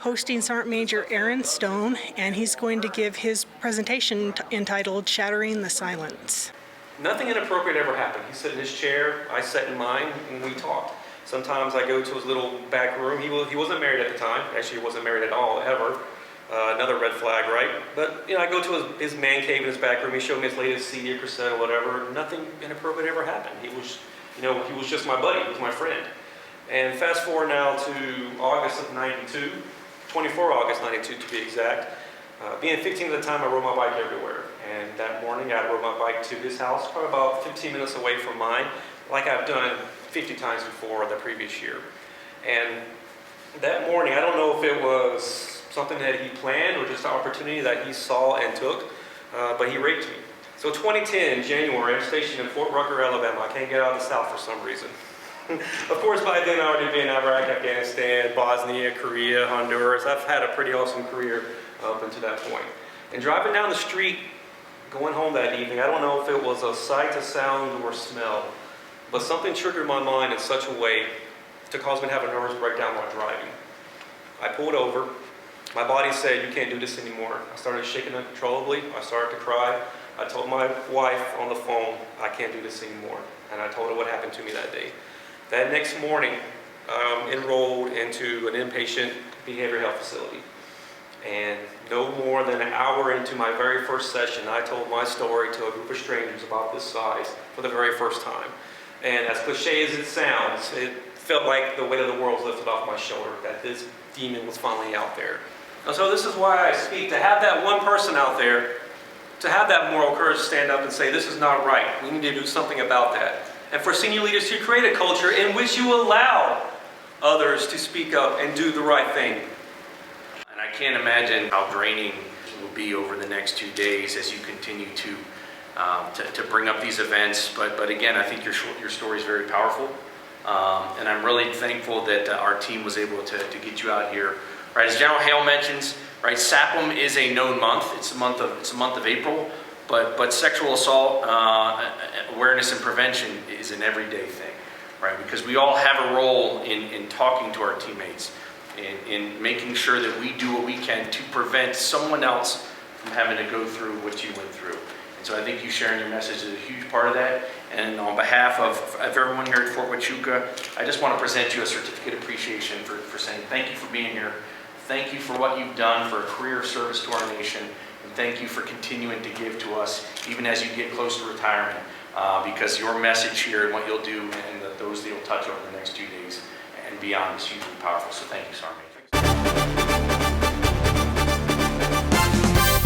hosting Sergeant Major Aaron Stone, and he's going to give his presentation entitled Shattering the Silence. Nothing inappropriate ever happened. He sat in his chair, I sat in mine, and we talked. Sometimes I go to his little back room. He wasn't married at the time. Actually, he wasn't married at all, ever. Another red flag, right? But, I go to his man cave in his back room. He showed me his latest CD or cassette or whatever. Nothing inappropriate ever happened. He was just my buddy. He was my friend. And fast forward now to August of 92, 24 August 92 to be exact. Being 15 at the time, I rode my bike everywhere. And that morning, I rode my bike to his house, probably about 15 minutes away from mine, like I've done 50 times before the previous year. And that morning, I don't know if it was something that he planned or just an opportunity that he saw and took, but he raped me. So 2010, January, I'm stationed in Fort Rucker, Alabama. I can't get out of the South for some reason. Of course, by then I already been in Iraq, Afghanistan, Bosnia, Korea, Honduras. I've had a pretty awesome career up until that point. And driving down the street, going home that evening, I don't know if it was a sight, a sound, or smell, but something triggered my mind in such a way to cause me to have a nervous breakdown while driving. I pulled over. My body said, "You can't do this anymore." I started shaking uncontrollably. I started to cry. I told my wife on the phone, "I can't do this anymore." And I told her what happened to me that day. That next morning, enrolled into an inpatient behavioral health facility. And no more than an hour into my very first session, I told my story to a group of strangers about this size for the very first time. And as cliche as it sounds, it felt like the weight of the world was lifted off my shoulder, that this demon was finally out there. And so this is why I speak, to have that one person out there, to have that moral courage to stand up and say, this is not right, we need to do something about that. And for senior leaders to create a culture in which you allow others to speak up and do the right thing. And I can't imagine how draining it will be over the next 2 days as you continue to bring up these events. But again, I think your story is very powerful. And I'm really thankful that our team was able to get you out here. Right, as General Hale mentions, right, SAPM is a known month. It's a month of April. But sexual assault awareness and prevention is an everyday thing, right? Because we all have a role in talking to our teammates, in making sure that we do what we can to prevent someone else from having to go through what you went through. And so I think you sharing your message is a huge part of that. And on behalf of everyone here at Fort Huachuca, I just want to present you a certificate of appreciation for saying thank you for being here. Thank you for what you've done for a career of service to our nation. And thank you for continuing to give to us, even as you get close to retirement, because your message here and what you'll do and those that you'll touch over the next 2 days and beyond is hugely powerful. So thank you, Sergeant Major.